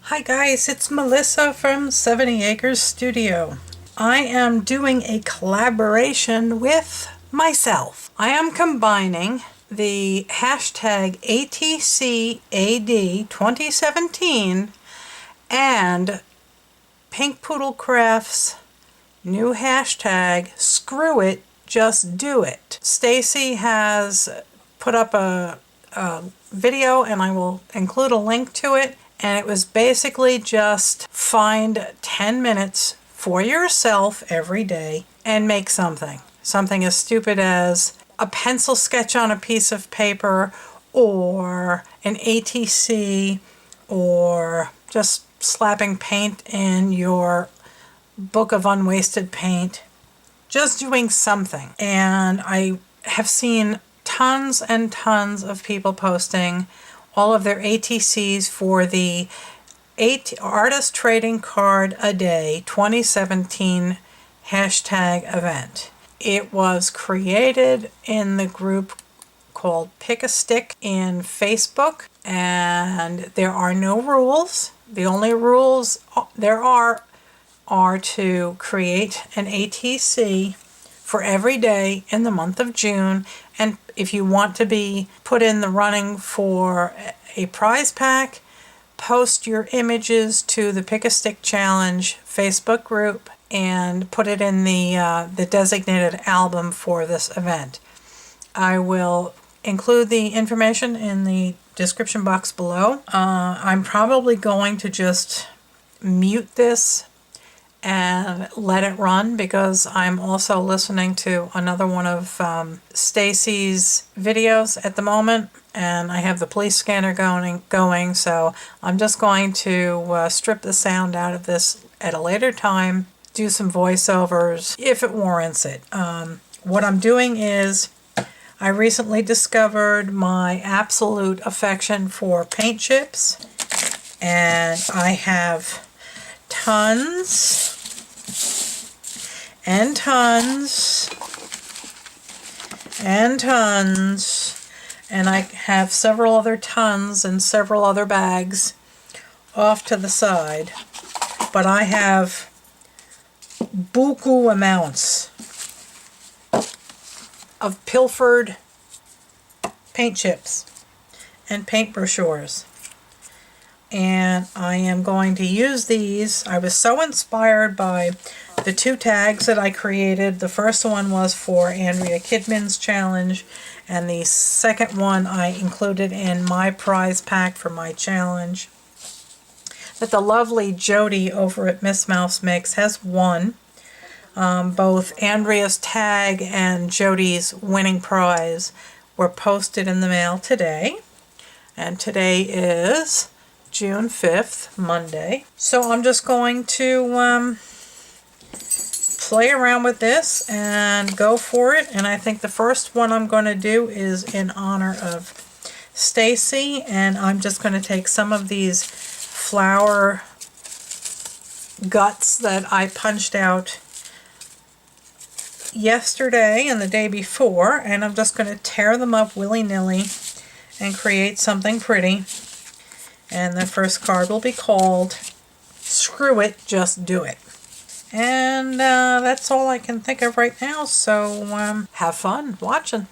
Hi guys, it's Melissa from 70 Acres Studio. I am doing a collaboration with myself. I am combining the hashtag ATCAD 2017 and Pink Poodle Craft's new hashtag, Screw It, Just Do It. Stacy has put up a video and I will include a link to it. And it was basically just find 10 minutes for yourself every day and make something. Something as stupid as a pencil sketch on a piece of paper or an ATC or just slapping paint in your book of unwasted paint. Just doing something. And I have seen tons and tons of people posting all of their ATCs for the Artist Trading Card a Day 2017 hashtag event. It was created in the group called Pick a Stick in Facebook, and there are no rules. The only rules there are to create an ATC for every day in the month of June, and if you want to be put in the running for a prize pack, post your images to the Pick a Stick Challenge Facebook group and put it in the designated album for this event. I will include the information in the description box below. I'm probably going to just mute this and let it run because I'm also listening to another one of Stacy's videos at the moment, and I have the police scanner going, so I'm just going to strip the sound out of this at a later time, do some voiceovers if it warrants it. What I'm doing is I recently discovered my absolute affection for paint chips, and I have tons and tons and tons, and I have several other tons and several other bags off to the side, but I have buku amounts of pilfered paint chips and paint brochures. And I am going to use these. I was so inspired by the two tags that I created. The first one was for Andrea Kidman's challenge, and the second one I included in my prize pack for my challenge that the lovely Jody over at Miss Mouse Mix has won. Both Andrea's tag and Jody's winning prize were posted in the mail today, and today is June 5th, Monday. So I'm just going to play around with this and go for it. And I think the first one I'm going to do is in honor of Stacy, and I'm just going to take some of these flower guts that I punched out yesterday and the day before, and I'm just going to tear them up willy-nilly and create something pretty. And the first card will be called Screw It, Just Do It. And that's all I can think of right now, so have fun watching.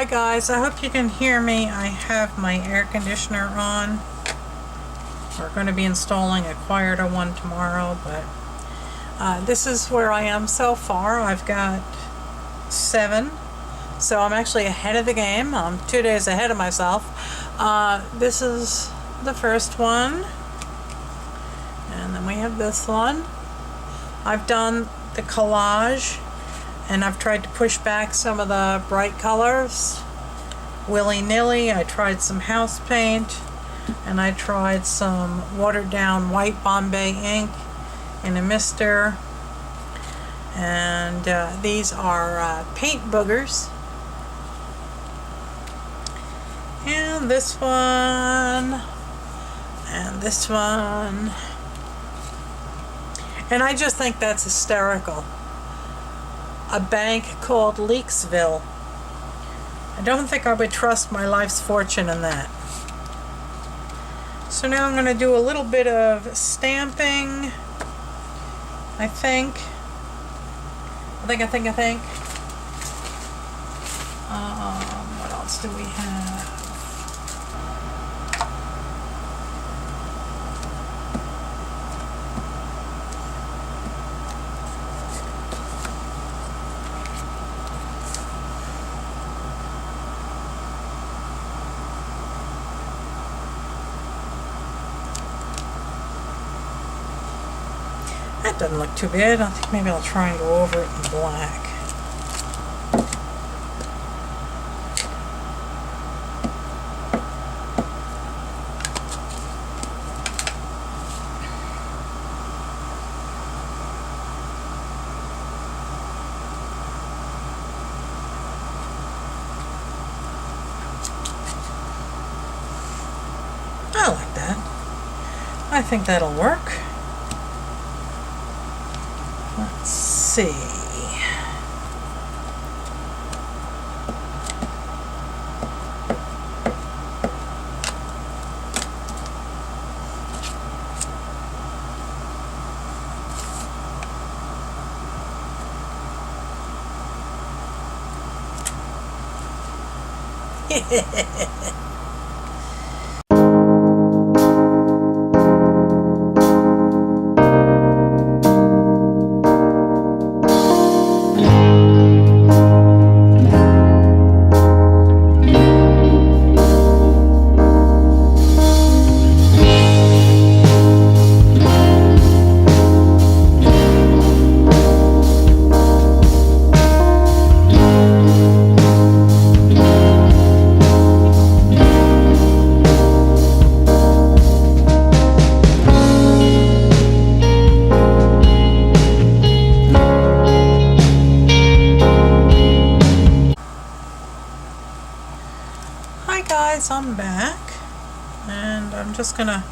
Hi guys, I hope you can hear me. I have my air conditioner on. We're going to be installing a quieter one tomorrow, but this is where I am so far. I've got 7, so I'm actually ahead of the game. I'm 2 days ahead of myself. This is the first one, and then we have this one. I've done the collage, and I've tried to push back some of the bright colors willy-nilly. I tried some house paint, and I tried some watered down white Bombay ink in a mister, and these are paint boogers. And this one, and this one, and I just think that's hysterical. A bank called Leaksville. I don't think I would trust my life's fortune in that. So now I'm going to do a little bit of stamping. I think. What else do we have? That doesn't look too bad. I think maybe I'll try and go over it in black. I like that. I think that'll work. Let's see. Hi guys, I'm back, and I'm just gonna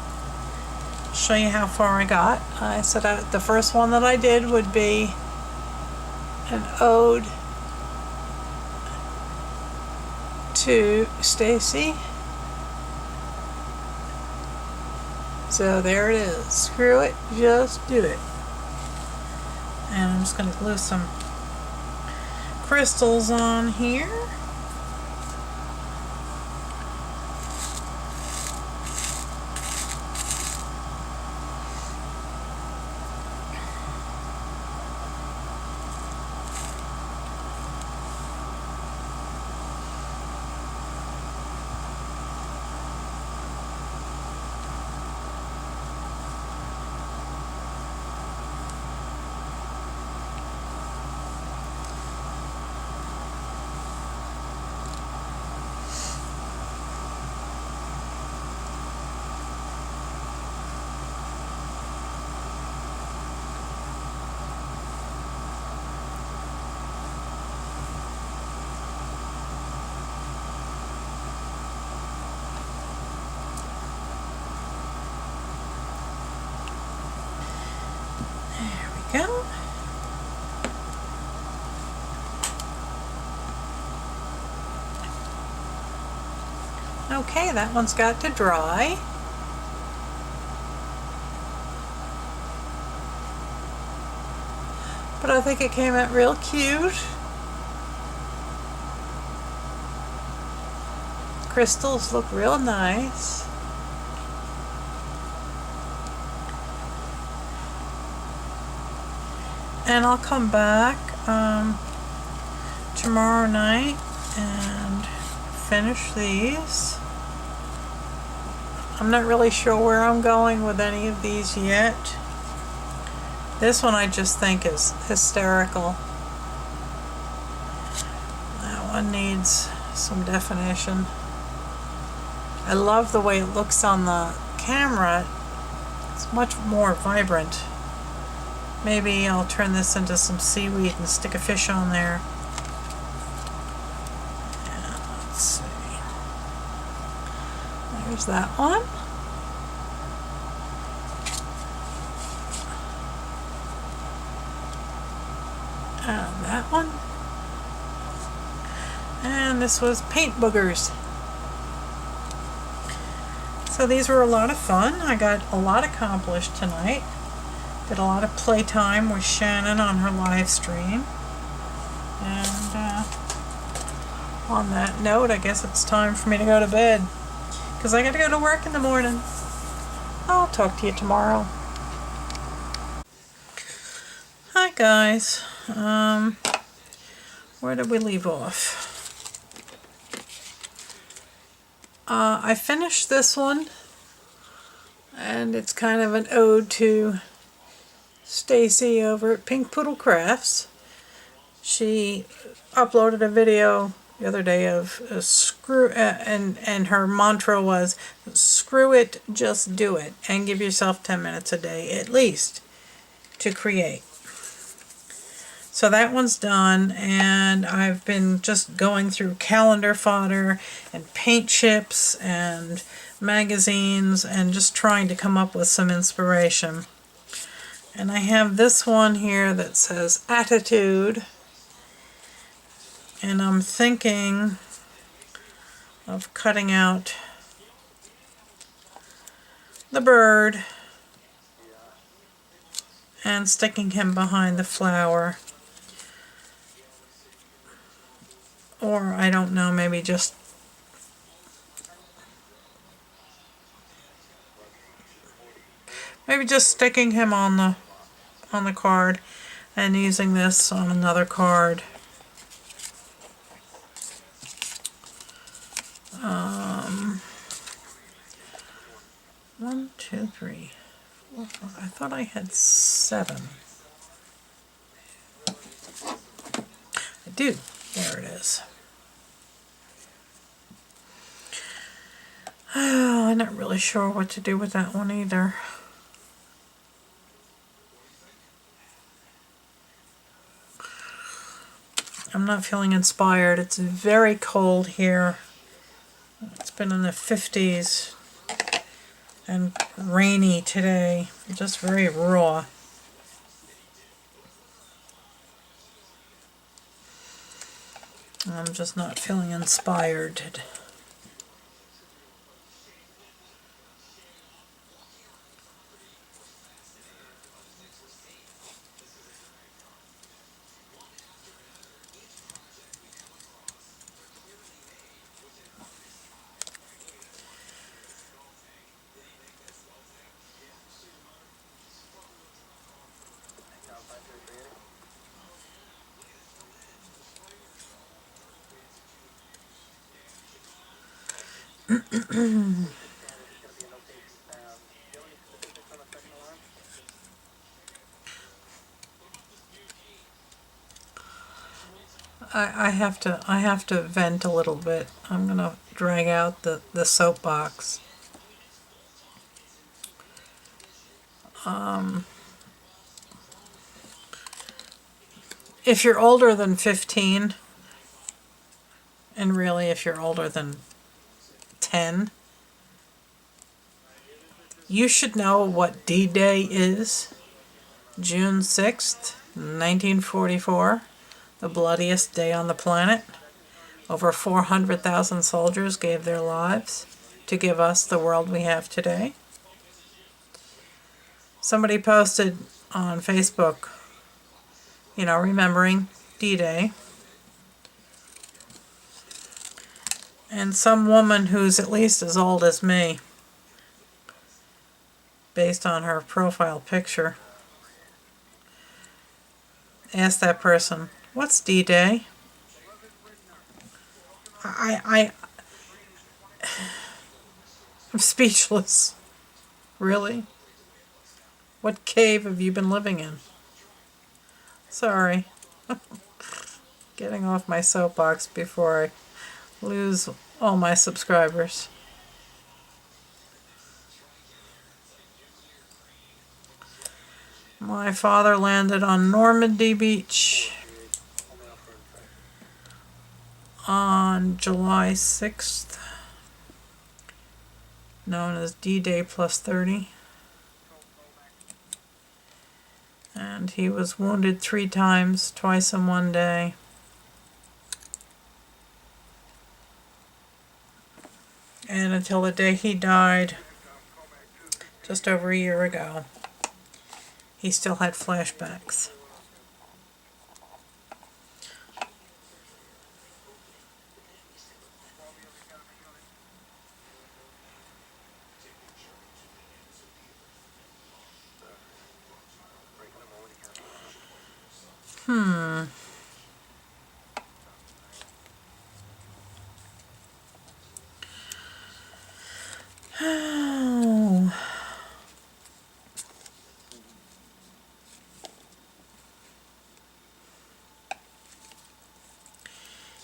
show you how far I got. I said the first one that I did would be an ode to Stacy. So there it is. Screw it, just do it. And I'm just gonna glue some crystals on here. Go. Okay, that one's got to dry. But I think it came out real cute. crystals look real nice. And I'll come back tomorrow night and finish these. I'm not really sure where I'm going with any of these yet. This one I just think is hysterical. That one needs some definition. I love the way it looks on the camera. It's much more vibrant. Maybe I'll turn this into some seaweed and stick a fish on there. And let's see. There's that one. And that one. And this was paint boogers. So these were a lot of fun. I got a lot accomplished tonight. Did a lot of playtime with Shannon on her live stream. And on that note, I guess it's time for me to go to bed, because I got to go to work in the morning. I'll talk to you tomorrow. Hi guys. Where did we leave off? I finished this one, and it's kind of an ode to Stacy over at Pink Poodle Crafts. She uploaded a video the other day of and her mantra was, screw it, just do it, and give yourself 10 minutes a day at least to create. So that one's done, and I've been just going through calendar fodder and paint chips and magazines and just trying to come up with some inspiration. And I have this one here that says attitude, and I'm thinking of cutting out the bird and sticking him behind the flower. Or I don't know, maybe just sticking him on the card and using this on another card. 1, 2, 3, 4, 5. I thought I had 7. I do. There it is. Oh, I'm not really sure what to do with that one either. I'm not feeling inspired. It's very cold here. It's been in the 50s and rainy today. Just very raw. I'm just not feeling inspired. I have to vent a little bit. I'm gonna drag out the soapbox. If you're older than 15, and really if you're older than 10, you should know what D-Day is. June 6th, 1944, the bloodiest day on the planet. Over 400,000 soldiers gave their lives to give us the world we have today. Somebody posted on Facebook, remembering D-Day. And some woman who's at least as old as me, based on her profile picture, asked that person, "What's D-Day?" I'm speechless. Really? What cave have you been living in? Sorry. Getting off my soapbox before I lose all my subscribers. My father landed on Normandy Beach on July 6th, known as D-Day plus 30. And he was wounded 3 times, twice in one day. And until the day he died, just over a year ago, he still had flashbacks. Oh.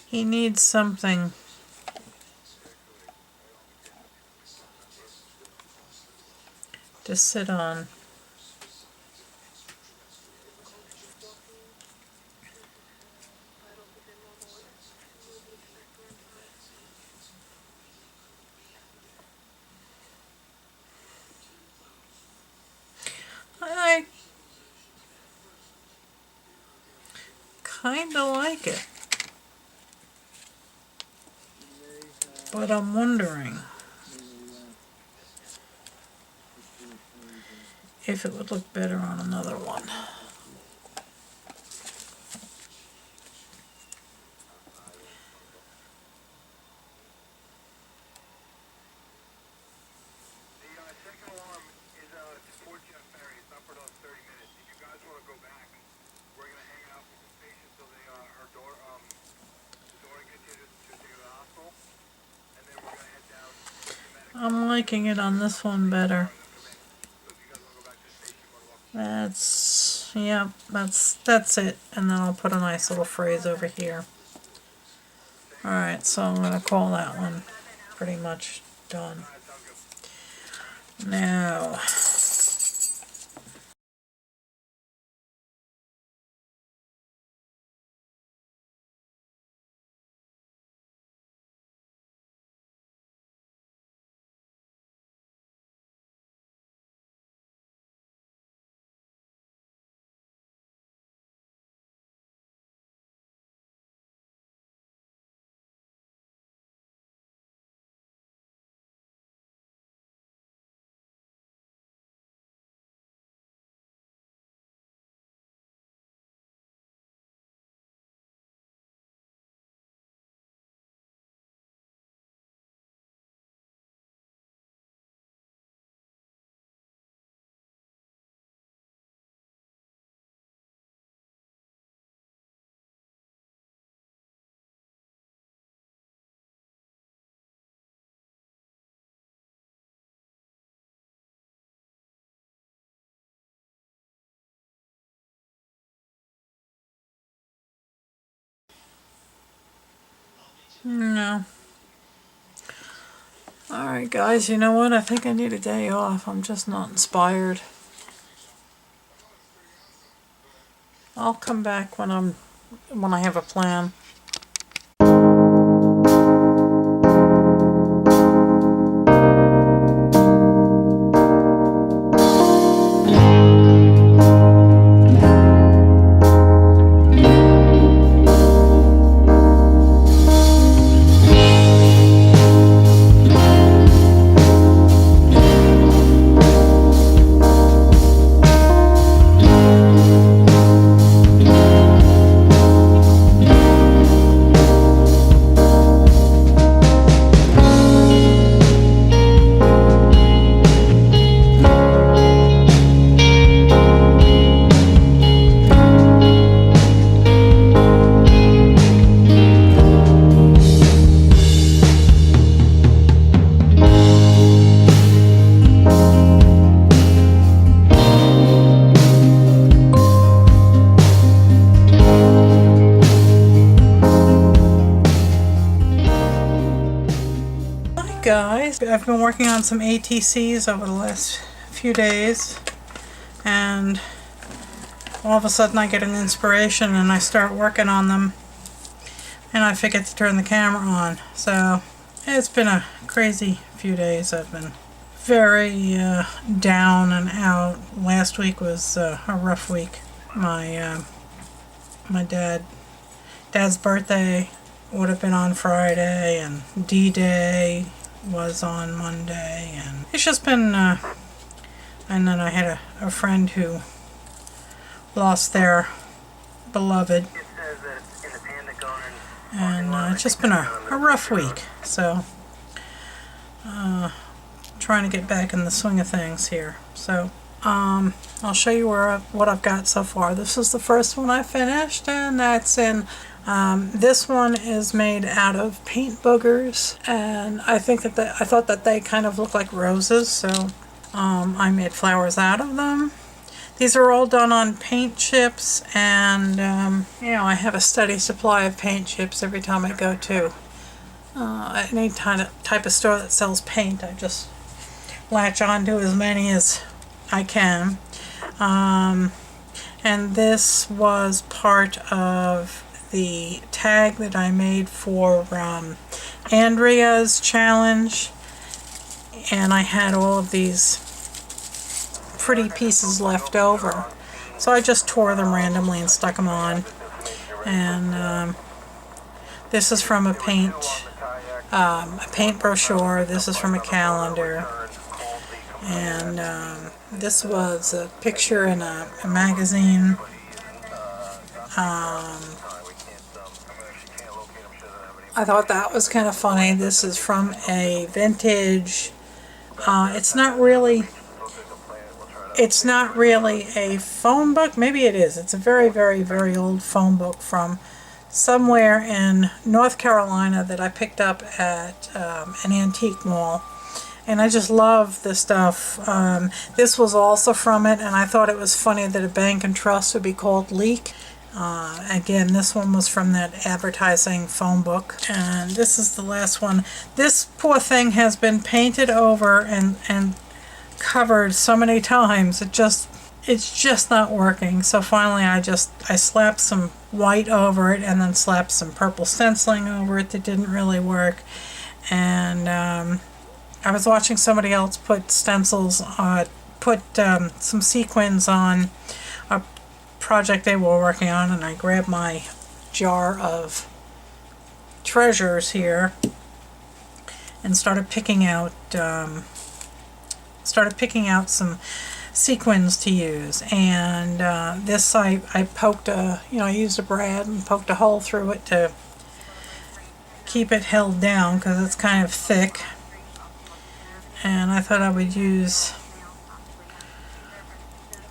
He needs something to sit on. I kinda like it, but I'm wondering if it would look better on another one. I'm liking it on this one better. Yeah, that's it. And then I'll put a nice little phrase over here. Alright, so I'm going to call that one pretty much done. Now, no. Alright guys, you know what? I think I need a day off. I'm just not inspired. I'll come back when I have a plan. I've been working on some ATCs over the last few days, and all of a sudden I get an inspiration and I start working on them, and I forget to turn the camera on. So it's been a crazy few days. I've been very down and out. Last week was a rough week. My dad's birthday would have been on Friday, and D-Day was on Monday, and it's just been and then I had a friend who lost their beloved, and it's just been a rough week. So trying to get back in the swing of things here. So I'll show you what I've got so far. This is the first one I finished, and that's in this one is made out of paint boogers, and I thought that they kind of look like roses, so I made flowers out of them. These are all done on paint chips, and you know, I have a steady supply of paint chips every time I go to any type of store that sells paint. I just latch on to as many as I can. And this was part of the tag that I made for Andrea's challenge, and I had all of these pretty pieces left over, so I just tore them randomly and stuck them on. And this is from a paint brochure. This is from a calendar, and this was a picture in a magazine. I thought that was kind of funny. This is from a vintage, it's not really a phone book. Maybe it is. It's a very, very, very old phone book from somewhere in North Carolina that I picked up at an antique mall. And I just love this stuff. This was also from it, and I thought it was funny that a bank and trust would be called Leak. Again, this one was from that advertising phone book. And this is the last one. This poor thing has been painted over and covered so many times. It's just not working. So finally I slapped some white over it and then slapped some purple stenciling over it that didn't really work. And I was watching somebody else put stencils, some sequins on a project they were working on, and I grabbed my jar of treasures here and started picking out some sequins to use. And this I poked I used a brad and poked a hole through it to keep it held down because it's kind of thick. And I thought I would use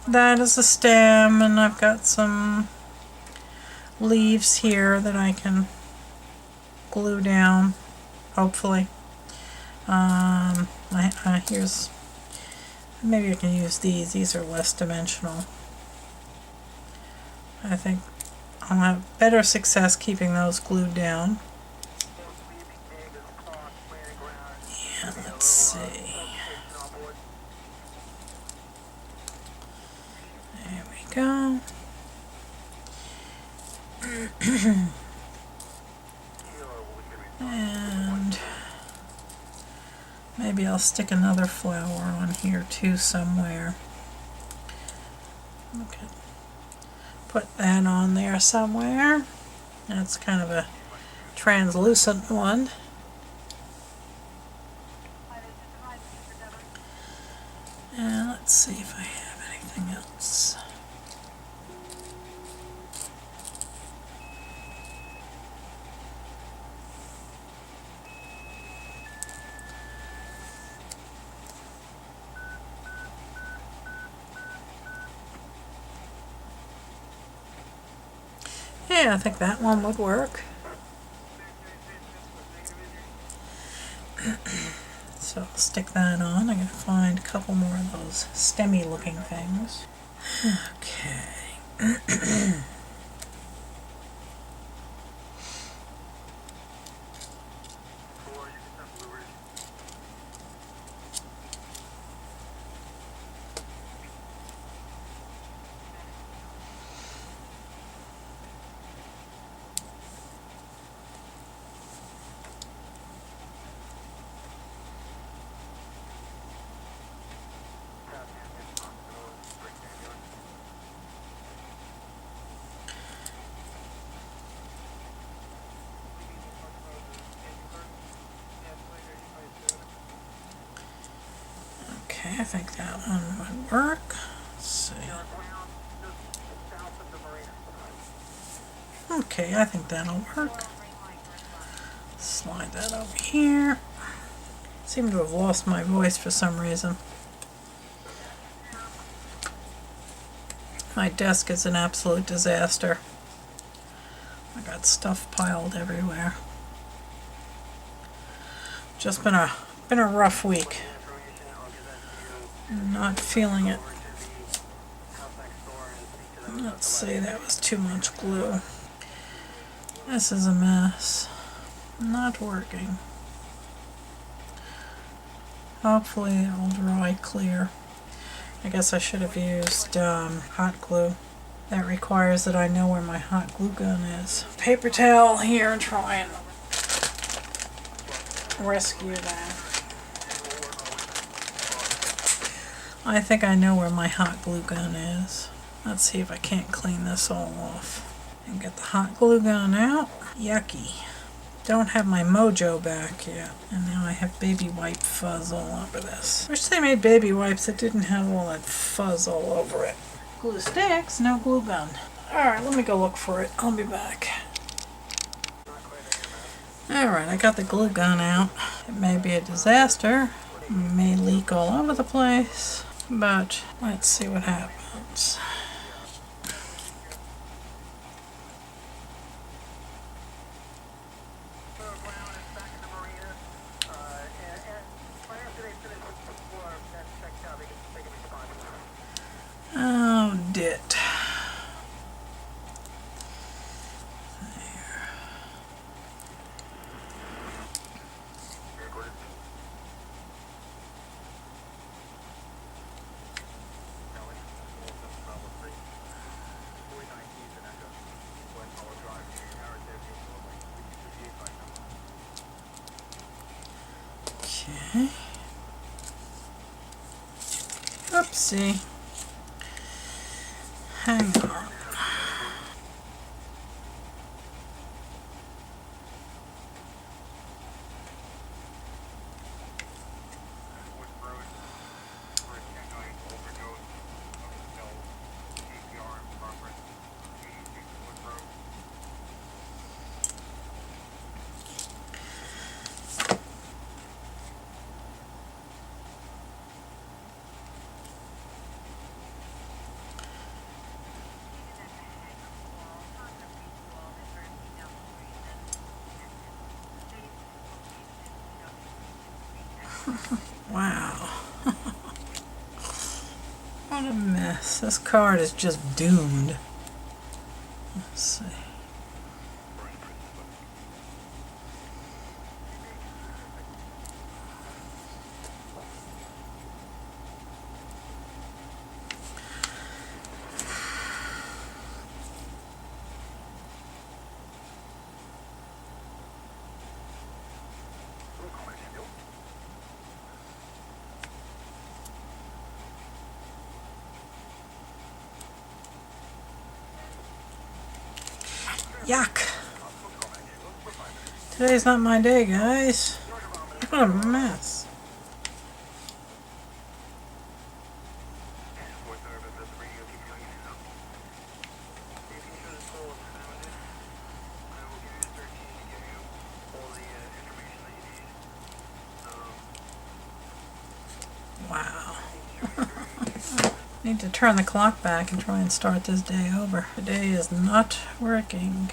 that as a stem, and I've got some leaves here that I can glue down, hopefully. Here's, maybe I can use these are less dimensional. I think I'll have better success keeping those glued down. Yeah, let's see. There we go. And maybe I'll stick another flower on here too somewhere. Okay. Put that on there somewhere. That's kind of a translucent one. And let's see if I have anything else. Yeah, I think that one would work. So I'll stick that on. I'm going to find a couple more of those stemmy looking things. Okay. I think that one would work. Let's see. Okay, I think that'll work. Slide that over here. Seem to have lost my voice for some reason. My desk is an absolute disaster. I got stuff piled everywhere. Just been a rough week. Not feeling it. Let's see, that was too much glue. This is a mess. Not working. Hopefully it will dry clear. I guess I should have used hot glue. That requires that I know where my hot glue gun is. Paper towel here and try and rescue that. I think I know where my hot glue gun is. Let's see if I can't clean this all off. And get the hot glue gun out. Yucky. Don't have my mojo back yet. And now I have baby wipe fuzz all over this. Wish they made baby wipes that didn't have all that fuzz all over it. Glue sticks, no glue gun. Alright, let me go look for it. I'll be back. Alright, I got the glue gun out. It may be a disaster. It may leak all over the place. But let's see what happens. Oh, dit. Okay. Oopsie. Hang on. Wow. What a mess. This card is just doomed. Let's see. Yuck. Today's not my day, guys. What a mess. Wow. Need to turn the clock back and try and start this day over. Today is not working.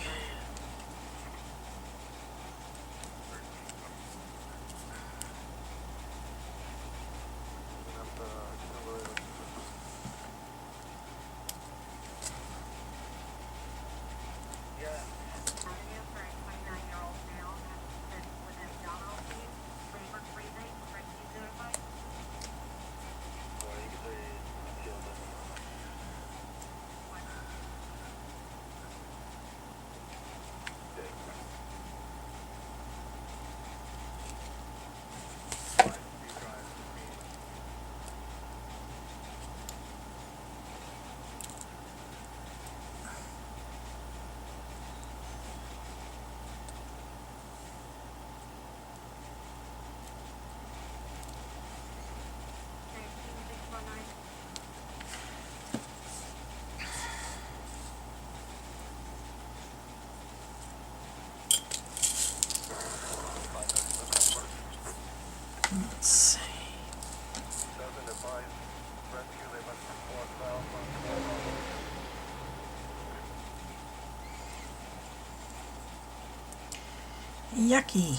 Yucky.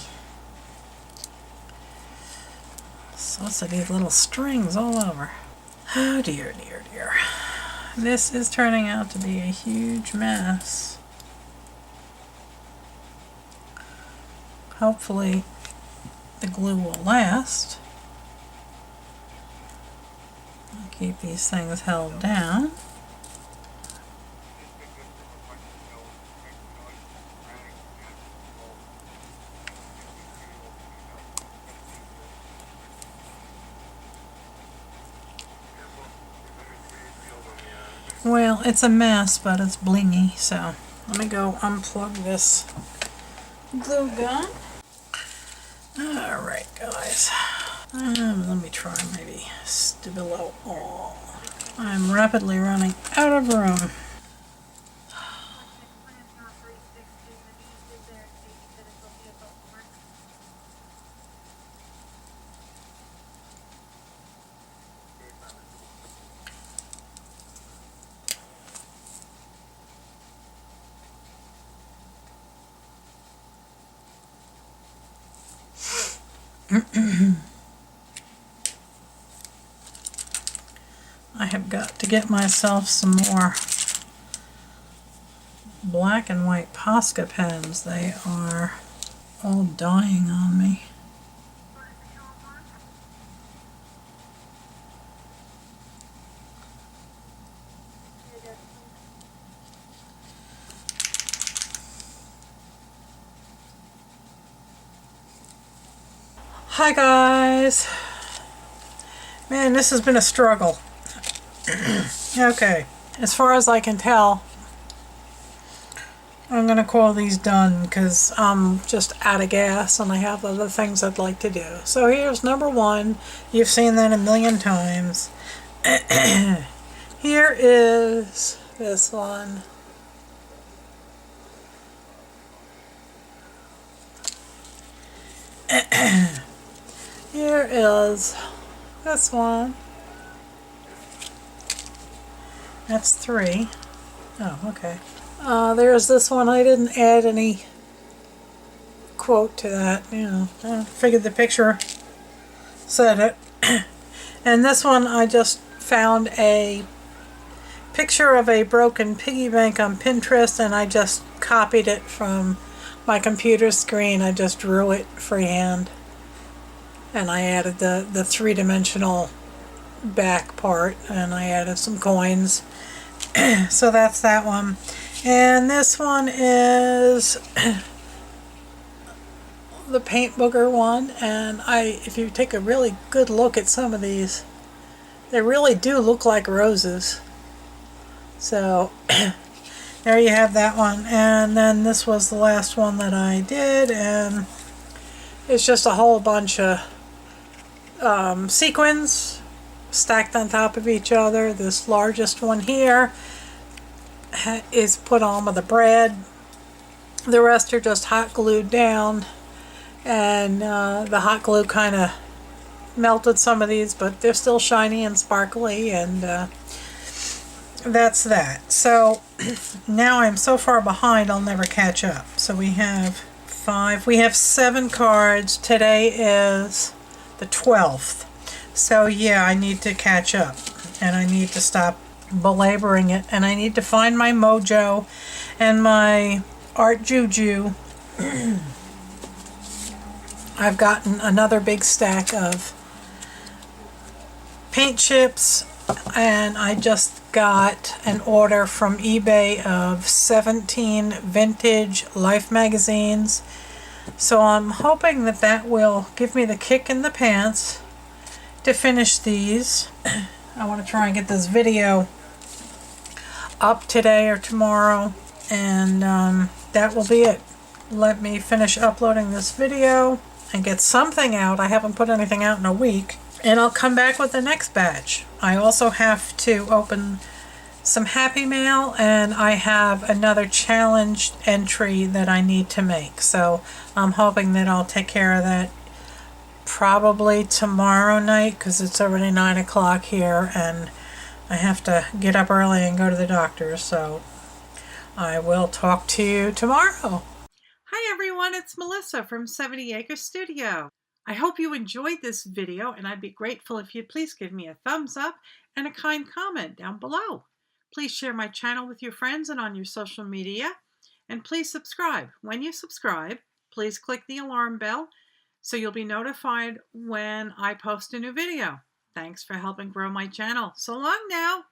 Lots of these little strings all over. Oh dear, dear, dear. This is turning out to be a huge mess. Hopefully the glue will last. I'll keep these things held down. Well, it's a mess, but it's blingy, so let me go unplug this glue gun. Alright, guys. Let me try maybe Stabilo All. I'm rapidly running out of room. I have got to get myself some more black and white Posca pens. They are all dying on me. Hi guys! Man, this has been a struggle. Okay, as far as I can tell, I'm going to call these done because I'm just out of gas and I have other things I'd like to do. So here's number one. You've seen that a million times. Here is this one. Here is this one. That's 3. Oh, okay. There's this one. I didn't add any quote to that. You know, I figured the picture said it. And this one, I just found a picture of a broken piggy bank on Pinterest, and I just copied it from my computer screen. I just drew it freehand, and I added the three-dimensional back part, and I added some coins. So that's that one. And this one is the paint booger one, and if you take a really good look at some of these, they really do look like roses. So there you have that one. And then this was the last one that I did, and it's just a whole bunch of sequins stacked on top of each other. This largest one here is put on with a brad. The rest are just hot glued down, and the hot glue kind of melted some of these, but they're still shiny and sparkly, and that's that. So now I'm so far behind I'll never catch up. So we have 7 cards. Today is the 12th. So yeah, I need to catch up, and I need to stop belaboring it, and I need to find my mojo and my art juju. I've gotten another big stack of paint chips, and I just got an order from eBay of 17 vintage Life magazines. So I'm hoping that that will give me the kick in the pants to finish these. I want to try and get this video up today or tomorrow, and that will be it. Let me finish uploading this video and get something out. I haven't put anything out in a week, and I'll come back with the next batch. I also have to open some Happy Mail, and I have another challenge entry that I need to make. So I'm hoping that I'll take care of that probably tomorrow night, because it's already 9 o'clock here and I have to get up early and go to the doctor. So I will talk to you tomorrow. Hi everyone. everyone, it's Melissa from 70 Acre Studio. I hope you enjoyed this video, and I'd be grateful if you'd please give me a thumbs up and a kind comment down below. Please share my channel with your friends and on your social media, and please subscribe. When you subscribe, please click the alarm bell so you'll be notified when I post a new video. Thanks for helping grow my channel. So long now.